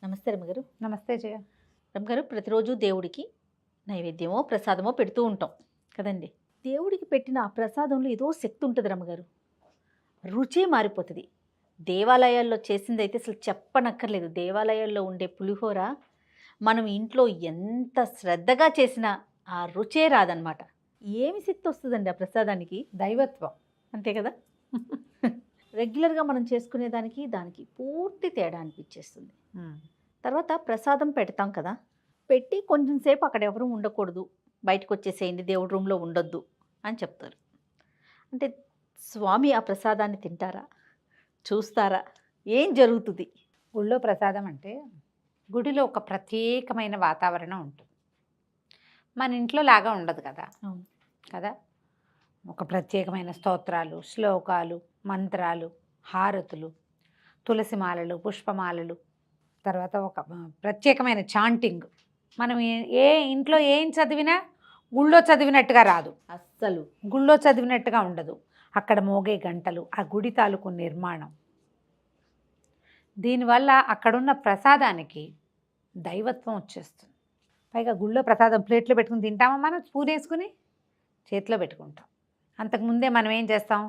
నమస్తే రమ్మగారు. నమస్తే జయ. రమ్మగారు, ప్రతిరోజు దేవుడికి నైవేద్యమో ప్రసాదమో పెడుతూ ఉంటాం కదండి. దేవుడికి పెట్టిన ఆ ప్రసాదంలో ఏదో శక్తి ఉంటుంది రమ్మగారు. రుచే మారిపోతుంది. దేవాలయాల్లో చేసిందైతే అసలు చెప్పనక్కర్లేదు. దేవాలయాల్లో ఉండే పులిహోర మనం ఇంట్లో ఎంత శ్రద్ధగా చేసినా ఆ రుచే రాదనమాట. ఏమి శక్తి వస్తుందండి ఆ ప్రసాదానికి? దైవత్వం. అంతే కదా. రెగ్యులర్గా మనం చేసుకునే దానికి పూర్తి తేడా అనిపించేస్తుంది. తర్వాత ప్రసాదం పెడతాం కదా, పెట్టి కొంచెం సేపు అక్కడ ఎవరు ఉండకూడదు, బయటకు వచ్చేసేయండి, దేవుడి రూమ్లో ఉండొద్దు అని చెప్తారు. అంటే స్వామి ఆ ప్రసాదాన్ని తింటారా, చూస్తారా, ఏం జరుగుతుంది? గుళ్ళో ప్రసాదం అంటే గుడిలో ఒక ప్రత్యేకమైన వాతావరణం ఉంటుంది. మన ఇంట్లో లాగా ఉండదు కదా. అవును కదా. ఒక ప్రత్యేకమైన స్తోత్రాలు, శ్లోకాలు, మంత్రాలు, హారతులు, తులసిమాలలు, పుష్పమాలలు, తర్వాత ఒక ప్రత్యేకమైన చాంటింగ్. మనం ఏ ఇంట్లో ఏం చదివినా గుళ్ళో చదివినట్టుగా రాదు. అస్సలు గుళ్ళో చదివినట్టుగా ఉండదు. అక్కడ మోగే గంటలు, ఆ గుడి తాలూకు నిర్మాణం, దీనివల్ల అక్కడున్న ప్రసాదానికి దైవత్వం వచ్చేస్తుంది. పైగా గుళ్ళో ప్రసాదం ప్లేట్లో పెట్టుకుని తింటామా, మనం స్పూన్ వేసుకుని చేతిలో పెట్టుకుంటాం. అంతకుముందే మనం ఏం చేస్తాం,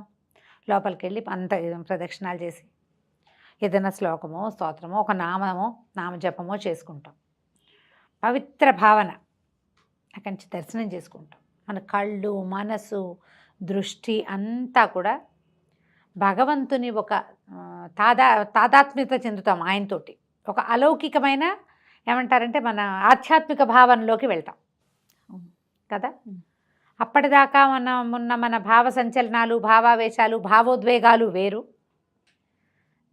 లోపలికి వెళ్ళి అంత ప్రదక్షిణాలు చేసి ఏదైనా శ్లోకమో స్తోత్రమో ఒక నామజపమో చేసుకుంటాం. పవిత్ర భావన అక్కడి నుంచి దర్శనం చేసుకుంటాం. మన కళ్ళు, మనసు, దృష్టి అంతా కూడా భగవంతుని ఒక తాదాత్మ్యత చెందుతాం ఆయనతోటి. ఒక అలౌకికమైన ఏమంటారంటే మన ఆధ్యాత్మిక భావనలోకి వెళ్తాం కదా. అప్పటిదాకా మన భావ సంచలనాలు, భావావేశాలు, భావోద్వేగాలు వేరు.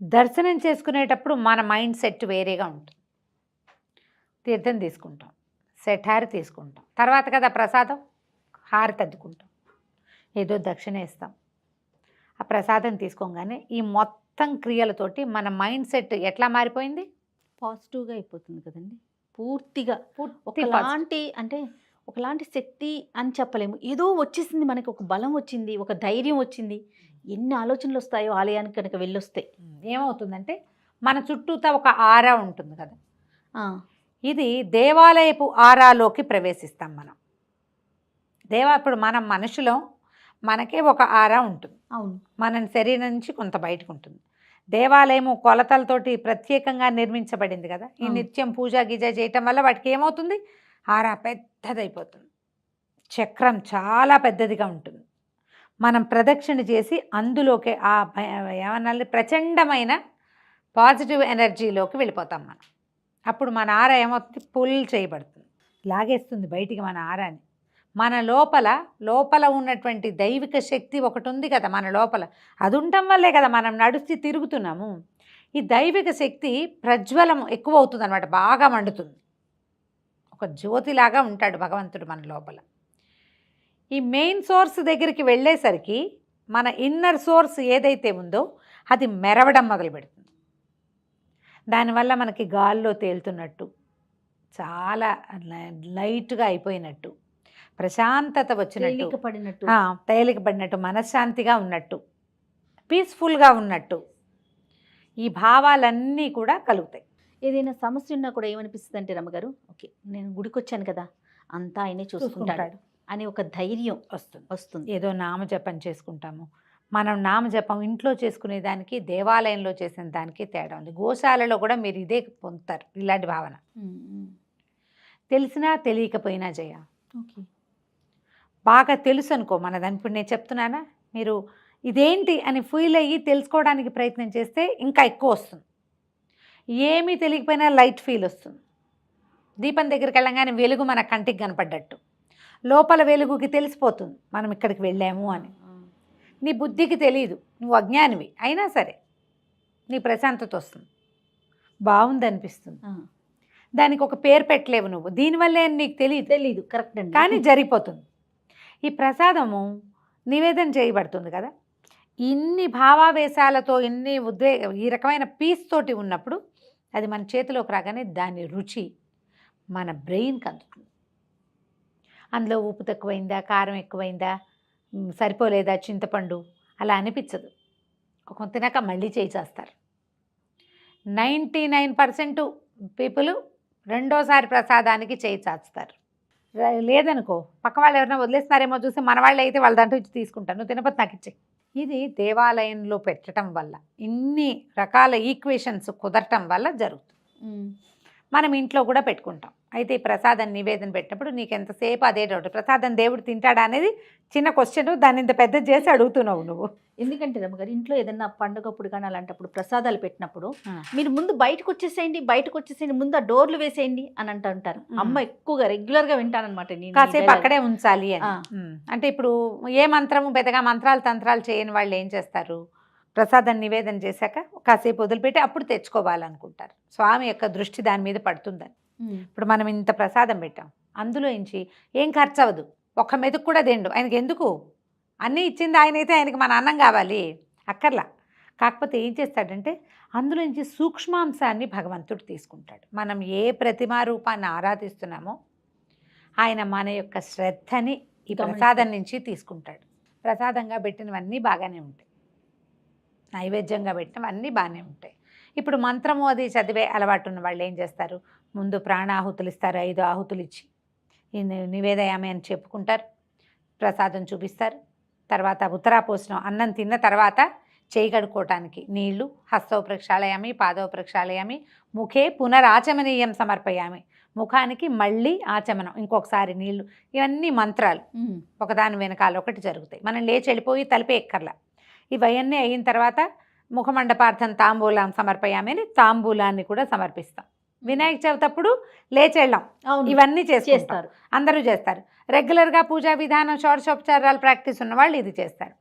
దర్శనం చేసుకునేటప్పుడు మన మైండ్ సెట్ వేరేగా ఉంటుంది. తీర్థం తీసుకుంటాం, సెఠారి తీసుకుంటాం, తర్వాత కదా ప్రసాదం, హారతి అద్దుకుంటాం, ఏదో దక్షిణ ఇస్తాం. ఆ ప్రసాదం తీసుకోగానే ఈ మొత్తం క్రియలతోటి మన మైండ్ సెట్ ఎట్లా మారిపోయింది? పాజిటివ్గా అయిపోతుంది కదండి. పూర్తిగా ఒకలాంటి అంటే ఒకలాంటి శక్తి అని చెప్పలేము, ఏదో వచ్చేసింది మనకి, ఒక బలం వచ్చింది, ఒక ధైర్యం వచ్చింది. ఎన్ని ఆలోచనలు వస్తాయో ఆలయానికి కనుక వెళ్ళొస్తాయి. ఏమవుతుందంటే మన చుట్టూతా ఒక ఆరా ఉంటుంది కదా, ఇది దేవాలయపు ఆరాలోకి ప్రవేశిస్తాం మనం. ఇప్పుడు మనం మనుషులం, మనకే ఒక ఆరా ఉంటుంది. అవును, మన శరీరం నుంచి కొంత బయటకు ఉంటుంది. దేవాలయము కొలతలతోటి ప్రత్యేకంగా నిర్మించబడింది కదా. ఈ నిత్యం పూజ గీజ చేయటం వల్ల వాటికి ఏమవుతుంది, ఆరా పెద్దదైపోతుంది. చక్రం చాలా పెద్దదిగా ఉంటుంది. మనం ప్రదక్షిణ చేసి అందులోకి ఆ ఏమన్నా ప్రచండమైన పాజిటివ్ ఎనర్జీలోకి వెళ్ళిపోతాం మనం. అప్పుడు మన ఆర ఏమవుతుంది, పుల్ చేయబడుతుంది, లాగేస్తుంది బయటికి మన ఆరాని. మన లోపల ఉన్నటువంటి దైవిక శక్తి ఒకటి ఉంది కదా మన లోపల, అది ఉండటం వల్లే కదా మనం నడుస్తూ తిరుగుతున్నాము. ఈ దైవిక శక్తి ప్రజ్వలం ఎక్కువ అవుతుంది అనమాట, బాగా మండుతుంది. ఒక జ్యోతిలాగా ఉంటాడు భగవంతుడు మన లోపల. ఈ మెయిన్ సోర్స్ దగ్గరికి వెళ్ళేసరికి మన ఇన్నర్ సోర్స్ ఏదైతే ఉందో అది మెరవడం మొదలు పెడుతుంది. దానివల్ల మనకి గాల్లో తేలుతున్నట్టు, చాలా లైట్గా అయిపోయినట్టు, ప్రశాంతత వచ్చినట్టు, తేలికపడినట్టు, మనశ్శాంతిగా ఉన్నట్టు, పీస్ఫుల్గా ఉన్నట్టు, ఈ భావాలన్నీ కూడా కలుగుతాయి. ఏదైనా సమస్య ఉన్నా కూడా ఏమనిపిస్తుంది అంటే రమ్మగారు, ఓకే నేను గుడికి వచ్చాను కదా, అంతా ఆయనే చూసుకుంటాడు అని ఒక ధైర్యం వస్తుంది. ఏదో నామజపం చేసుకుంటాము. మనం నామజపం ఇంట్లో చేసుకునే దానికి దేవాలయంలో చేసిన దానికి తేడా ఉంది. గోశాలలో కూడా మీరు ఇదే పొందుతారు, ఇలాంటి భావన. తెలిసినా తెలియకపోయినా జయ, ఓకే బాగా తెలుసు అనుకో మన దాని. ఇప్పుడు నేను చెప్తున్నానా, మీరు ఇదేంటి అని ఫీల్ అయ్యి తెలుసుకోవడానికి ప్రయత్నం చేస్తే ఇంకా ఎక్కువ వస్తుంది. ఏమీ తెలియకపోయినా లైట్ ఫీల్ వస్తుంది. దీపం దగ్గరికి వెళ్ళగానే వెలుగు మన కంటికి కనపడ్డట్టు, లోపల వెలుగుకి తెలిసిపోతుంది మనం ఇక్కడికి వెళ్ళాము అని. నీ బుద్ధికి తెలియదు, నువ్వు అజ్ఞానివి అయినా సరే నీ ప్రశాంతత వస్తుంది, బాగుంది అనిపిస్తుంది. దానికి ఒక పేరు పెట్టలేవు నువ్వు, దీనివల్లే నీకు తెలియదు కరెక్ట్ అండి, కానీ జరిగిపోతుంది. ఈ ప్రసాదము నివేదన చేయబడుతుంది కదా, ఇన్ని భావావేశాలతో, ఇన్ని ఈ రకమైన పీస్ తోటి ఉన్నప్పుడు అది మన చేతిలోకి రాగానే దాని రుచి మన బ్రెయిన్కి అందుతుంది. అందులో ఉప్పు తక్కువైందా, కారం ఎక్కువైందా, సరిపోలేదా, చింతపండు అలా అనిపించదు. ఒక తినాక మళ్ళీ చేస్తారు. 99% పీపుల్ రెండోసారి ప్రసాదానికి చేయి చాచుతారు. లేదనుకో పక్క వాళ్ళు ఎవరైనా వదిలేస్తున్నారేమో చూసి మన వాళ్ళు అయితే వాళ్ళ దాంట్లో ఇచ్చి తీసుకుంటారు, నువ్వు తినకపోతే నాకు ఇచ్చే. ఇది దేవాలయంలో పెట్టడం వల్ల ఇన్ని రకాల ఈక్వేషన్స్ కుదరటం వల్ల జరుగుతుంది. మనం ఇంట్లో కూడా పెట్టుకుంటాం. అయితే ఈ ప్రసాదం నివేదన పెట్టినప్పుడు నీకు ఎంతసేపు అదే డౌట్, ప్రసాదం దేవుడు తింటాడా అనేది చిన్న క్వశ్చన్, దాన్ని ఇంత పెద్ద చేసి అడుగుతున్నావు నువ్వు. ఎందుకంటే రమ్మగారు ఇంట్లో ఏదన్నా పండుగప్పుడు కానీ అలాంటప్పుడు ప్రసాదాలు పెట్టినప్పుడు మీరు ముందు బయటకు వచ్చేసేయండి, ముందు ఆ డోర్లు వేసేయండి అని అంటారు. అమ్మ ఎక్కువగా రెగ్యులర్గా వింటానమాట. నేను కాసేపు అక్కడే ఉంచాలి అని. అంటే ఇప్పుడు ఏ మంత్రము పెద్దగా మంత్రాలు తంత్రాలు చేయని వాళ్ళు ఏం చేస్తారు, ప్రసాదం నివేదన చేశాక కాసేపు వదిలిపెట్టి అప్పుడు తెచ్చుకోవాలనుకుంటారు. స్వామి యొక్క దృష్టి దాని మీద పడుతుందని. ఇప్పుడు మనం ఇంత ప్రసాదం పెట్టాం, అందులో నుంచి ఏం ఖర్చు అవ్వదు, ఒక్క మెతుకు కూడా తిండు. ఆయనకి ఎందుకు, అన్నీ ఇచ్చింది ఆయన అయితే ఆయనకి మన అన్నం కావాలి, అక్కర్లా. కాకపోతే ఏం చేస్తాడంటే అందులో నుంచి సూక్ష్మాంశాన్ని భగవంతుడు తీసుకుంటాడు. మనం ఏ ప్రతిమా రూపాన్ని ఆరాధిస్తున్నామో ఆయన మన యొక్క శ్రద్ధని ఈ ప్రసాదం నుంచి తీసుకుంటాడు. ప్రసాదంగా పెట్టినవన్నీ బాగానే ఉంటాయి, నైవేద్యంగా పెట్టినవన్నీ బాగానే ఉంటాయి. ఇప్పుడు మంత్రము అది చదివే అలవాటు ఉన్న వాళ్ళు ఏం చేస్తారు, ముందు ప్రాణాహుతులు ఇస్తారు, 5 ఆహుతులు ఇచ్చి ఈ నివేదయామి అని చెప్పుకుంటారు, ప్రసాదం చూపిస్తారు. తర్వాత ఉత్తరాపోసనం అన్నం తిన్న తర్వాత చేయి కడుక్కోవటానికి నీళ్లు, హస్తౌ ప్రక్షాళయామి, పాదౌ ప్రక్షాళయామి, ముఖే పునరాచమనీయం సమర్పయామి, ముఖానికి మళ్ళీ ఆచమనం, ఇంకొకసారి నీళ్లు. ఇవన్నీ మంత్రాలు ఒకదాని వెనకాల ఒకటి జరుగుతాయి. మనం లేచి వెళ్ళిపోయి తలిపే ఎక్కర్లా. ఇవన్నీ అయిన తర్వాత ముఖమండపార్థం తాంబూలం సమర్పయామి అని తాంబూలాన్ని కూడా సమర్పిస్తాం. వినాయక చవితి అప్పుడు లేచి వెళ్ళాం, ఇవన్నీ చేస్తారు, అందరూ చేస్తారు. రెగ్యులర్గా పూజా విధానం షోడశోపచారాలు ప్రాక్టీస్ ఉన్న వాళ్ళు ఇది చేస్తారు.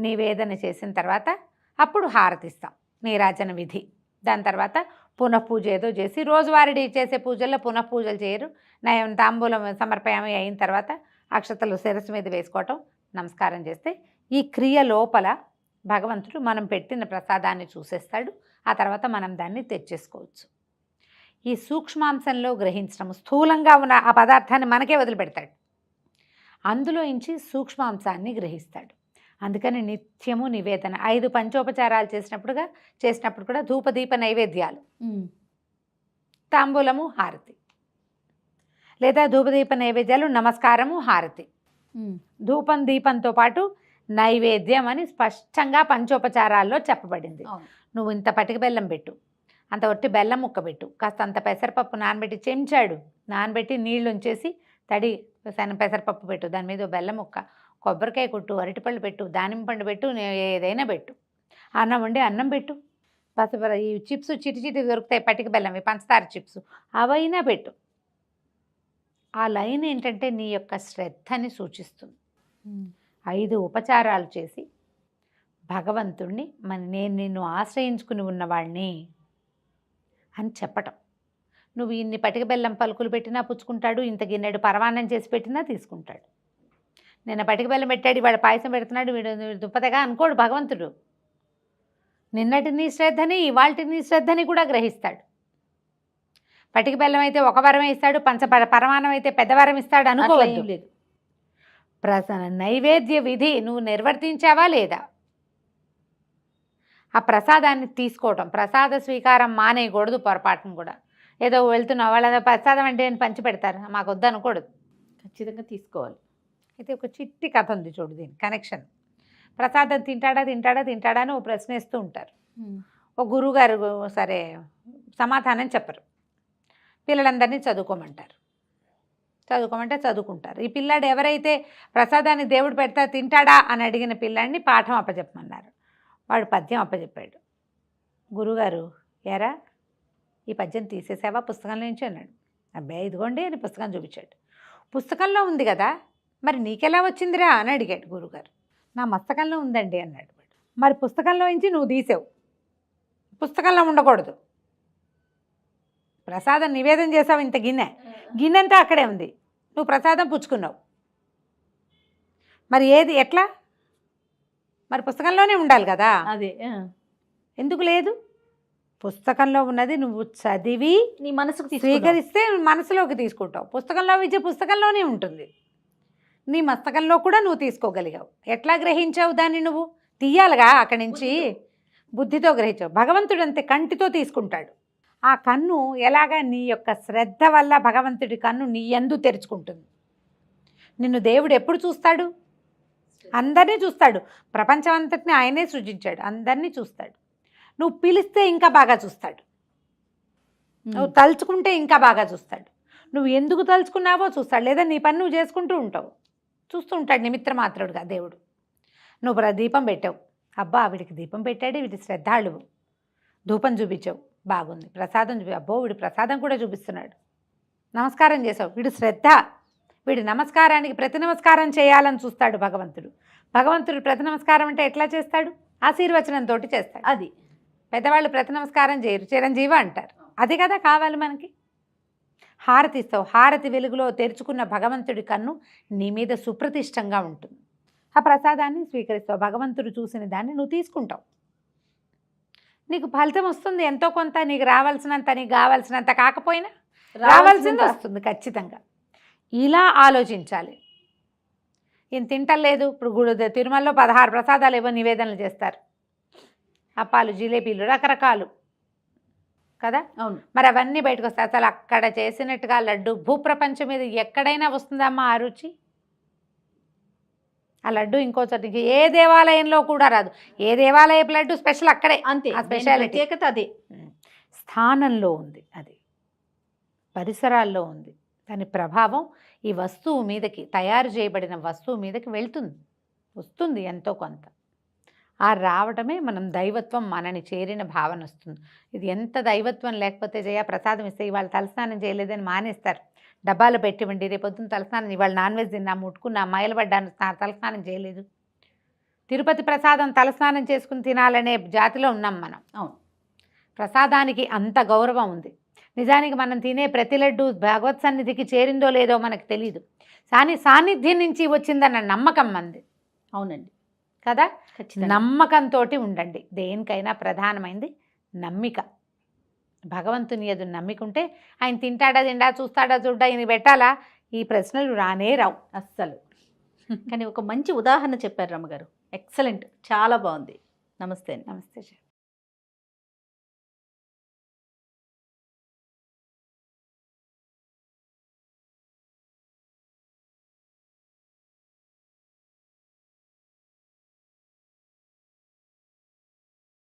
నివేదన చేసిన తర్వాత అప్పుడు హారతిస్తాం, నీరాజన విధి. దాని తర్వాత పునఃపూజ ఏదో చేసి, రోజువారీ చేసే పూజల్లో పునఃపూజలు చేయరు. నయం తాంబూలం సమర్పయామి అయిన తర్వాత అక్షతలు శిరస్సు మీద వేసుకోవటం, నమస్కారం చేస్తే ఈ క్రియ లోపల భగవంతుడు మనం పెట్టిన ప్రసాదాన్ని చూసేస్తాడు. ఆ తర్వాత మనం దాన్ని తెచ్చేసుకోవచ్చు. ఈ సూక్ష్మాంశంలో గ్రహించడం, స్థూలంగా ఉన్న ఆ పదార్థాన్ని మనకే వదిలిపెడతాడు, అందులో నుంచి సూక్ష్మాంశాన్ని గ్రహిస్తాడు. అందుకని నిత్యము నివేదన. 5 పంచోపచారాలు చేసినప్పుడు కూడా ధూపదీప నైవేద్యాలు, తాంబూలము, హారతి, లేదా ధూపదీప నైవేద్యాలు, నమస్కారము, హారతి, ధూపం దీపంతో పాటు నైవేద్యం అని స్పష్టంగా పంచోపచారాల్లో చెప్పబడింది. నువ్వు ఇంత పటిక బెల్లం పెట్టు, అంత ఒట్టి బెల్లం ముక్క పెట్టు, కాస్త అంత పెసరపప్పు నానబెట్టి చెంచాడు నానబెట్టి నీళ్ళు ఉంచేసి తడి పెసరపప్పు పెట్టు, దాని మీద బెల్లం ముక్క, కొబ్బరికాయ కొట్టు, అరటిపళ్ళు పెట్టు, దానిమ్మ పండు పెట్టు, ఏదైనా పెట్టు, అన్నం వండి అన్నం పెట్టు, ఈ చిప్స్ చిటి దొరుకుతాయి పటిక బెల్లం, పంచదార చిప్స్ అవైనా పెట్టు. ఆ లైన్ ఏంటంటే నీ యొక్క శ్రద్ధని సూచిస్తుంది. 5 ఉపచారాలు చేసి భగవంతుణ్ణి నేను నిన్ను ఆశ్రయించుకుని ఉన్నవాడిని అని చెప్పటం. నువ్వు ఇన్ని పటిక బెల్లం పలుకులు పెట్టినా పుచ్చుకుంటాడు, ఇంత గిన్నెడు పరమాన్నం చేసి పెట్టినా తీసుకుంటాడు. నిన్న పటిక బెల్లం పెట్టాడు, వాడు పాయసం పెడుతున్నాడు, వీడు దుప్పతగా అనుకోడు భగవంతుడు. నిన్నటి నీ శ్రద్ధని ఇవాల్టి నీ శ్రద్ధని కూడా గ్రహిస్తాడు. పటిక బెల్లం అయితే ఒక వరమే ఇస్తాడు, పరమాన్నం అయితే పెద్ద వరం ఇస్తాడు అనుకోవద్దు. లేదు, నైవేద్య విధి నువ్వు నిర్వర్తించావా లేదా, ఆ ప్రసాదాన్ని తీసుకోవటం. ప్రసాద స్వీకారం మానేయకూడదు పొరపాటును కూడా. ఏదో వెళ్తున్నావు వాళ్ళ ప్రసాదం అంటే పంచి పెడతారు, మాకు వద్దు అనకూడదు, ఖచ్చితంగా తీసుకోవాలి. అయితే ఒక చిట్టి కథ ఉంది చూడు, దీని కనెక్షన్. ప్రసాదం తింటాడా అని ఓ ప్రశ్నిస్తూ ఉంటారు. ఒక గురువుగారు సరే సమాధానం చెప్పరు, పిల్లలందరినీ చదువుకోమంటారు. చదువుకోమంటే చదువుకుంటారు. ఈ పిల్లాడు ఎవరైతే ప్రసాదాన్ని దేవుడు పెడతా తింటాడా అని అడిగిన పిల్లాడిని పాఠం అప్పచెప్పమన్నారు. వాడు పద్యం అప్పచెప్పాడు. గురుగారు, ఎరా ఈ పద్యం తీసేసావా పుస్తకంలో నుంచి అన్నాడు. అబ్బాయి ఇదిగోండి అని పుస్తకం చూపించాడు. పుస్తకంలో ఉంది కదా, మరి నీకెలా వచ్చిందిరా అని అడిగాడు గురుగారు. నా మస్తకంలో ఉందండి అన్నాడు వాడు. మరి పుస్తకంలో నుంచి నువ్వు తీసావు, పుస్తకంలో ఉండకూడదు. ప్రసాదం నివేదన చేసావు, ఇంత గిన్నెంతా అక్కడే ఉంది, నువ్వు ప్రసాదం పుచ్చుకున్నావు. మరి ఏది ఎట్లా, మరి పుస్తకంలోనే ఉండాలి కదా. అదే ఎందుకు లేదు, పుస్తకంలో ఉన్నది నువ్వు చదివి నీ మనసుకు స్వీకరిస్తే మనసులోకి తీసుకుంటావు. పుస్తకంలో విద్య పుస్తకంలోనే ఉంటుంది, నీ మస్తకంలో కూడా నువ్వు తీసుకోగలిగావు. ఎట్లా గ్రహించావు దాన్ని, నువ్వు తీయాలిగా అక్కడి నుంచి, బుద్ధితో గ్రహించావు. భగవంతుడు అంతే కంటితో తీసుకుంటాడు. ఆ కన్ను ఎలాగా నీ యొక్క శ్రద్ధ వల్ల భగవంతుడి కన్ను నీ యందు తెరుచుకుంటుంది. నిన్ను దేవుడు ఎప్పుడు చూస్తాడు? అందరినీ చూస్తాడు. ప్రపంచం అంతటిని ఆయనే సృజించాడు, అందరినీ చూస్తాడు. నువ్వు పిలిస్తే ఇంకా బాగా చూస్తాడు, నువ్వు తలుచుకుంటే ఇంకా బాగా చూస్తాడు. నువ్వు ఎందుకు తలుచుకున్నావో చూస్తాడు, లేదా నీ పని నువ్వు చేసుకుంటూ ఉంటావు, చూస్తూ ఉంటాడు నిమిత్త మాత్రుడుగా దేవుడు. నువ్వు దీపం పెట్టావు, అబ్బా వీడికి దీపం పెట్టాడు, వీడి శ్రద్ధాళువు. ధూపం చూపించావు, బాగుంది. ప్రసాదం అబ్బో వీడి ప్రసాదం కూడా చూపిస్తున్నాడు. నమస్కారం చేసావు, వీడు శ్రద్ధ. వీడి నమస్కారానికి ప్రతి నమస్కారం చేయాలని చూస్తాడు భగవంతుడు. భగవంతుడు ప్రతి నమస్కారం అంటే ఎట్లా చేస్తాడు? ఆశీర్వచనంతో చేస్తాడు. అది పెద్దవాళ్ళు ప్రతి నమస్కారం చేయరు, చిరంజీవి అంటారు. అది కదా కావాలి మనకి. హారతి ఇస్తావు, హారతి వెలుగులో తెరుచుకున్న భగవంతుడి కన్ను నీ మీద సుప్రతిష్టంగా ఉంటుంది. ఆ ప్రసాదాన్ని స్వీకరిస్తావు, భగవంతుడు చూసిన దాన్ని నువ్వు తీసుకుంటావు. నీకు ఫలితం వస్తుంది ఎంతో కొంత, నీకు రావాల్సినంత, నీకు కావాల్సినంత కాకపోయినా రావాల్సింది వస్తుంది ఖచ్చితంగా. ఇలా ఆలోచించాలి. ఈయన తింటలేదు, ఇప్పుడు తిరుమలలో 16 ప్రసాదాలు ఏవో నివేదనలు చేస్తారు, అప్పాలు, జిలేబీలు, రకరకాలు కదా. అవును. మరి అవన్నీ బయటకు వస్తాయి. అసలు అక్కడ చేసినట్టుగా లడ్డు భూప్రపంచం మీద ఎక్కడైనా వస్తుందమ్మా ఆ రుచి? ఆ లడ్డు ఇంకో చోటికి ఏ దేవాలయంలో కూడా రాదు. ఏ దేవాలయపు లడ్డు స్పెషల్ అక్కడే, అంతే. ఆ స్పెషాలిటీ ప్రత్యేకత అదే. స్థానంలో ఉంది, అది పరిసరాల్లో ఉంది. దాని ప్రభావం ఈ వస్తువు మీదకి, తయారు చేయబడిన వస్తువు మీదకి వెళ్తుంది, వస్తుంది ఎంతో కొంత. ఆ రావటమే మనం దైవత్వం మనని చేరిన భావన వస్తుంది. ఇది ఎంత దైవత్వం లేకపోతే ప్రసాదం ఇస్తే ఇవాళ తలస్నానం చేయలేదని మానేస్తారు, డబ్బాలో పెట్టివ్వండి, రేపొద్దున తలస్నానం, ఇవాళ నాన్ వెజ్ తిన్నా, ముట్టుకున్నా, మైలబడ్డాను, తలస్నానం చేయలేదు. తిరుపతి ప్రసాదం తలస్నానం చేసుకుని తినాలనే జాతిలో ఉన్నాం మనం. అవును. ప్రసాదానికి అంత గౌరవం ఉంది. నిజానికి మనం తినే ప్రతి లడ్డు భగవత్ సన్నిధికి చేరిందో లేదో మనకు తెలియదు, కానీ సాన్నిధ్యం నుంచి వచ్చిందన్న నమ్మకం మంది. అవునండి కదా. ఖచ్చితంగా నమ్మకంతో ఉండండి. దేనికైనా ప్రధానమైంది నమ్మిక. భగవంతుని ఎదు నమ్మికుంటే ఆయన తింటాడా తిండా, చూస్తాడా చూడ్డా, ఈయన పెట్టాలా, ఈ ప్రశ్నలు రానే రావు అస్సలు. కానీ ఒక మంచి ఉదాహరణ చెప్పారు రమ్మగారు. ఎక్సలెంట్, చాలా బాగుంది. నమస్తే అండి. నమస్తే.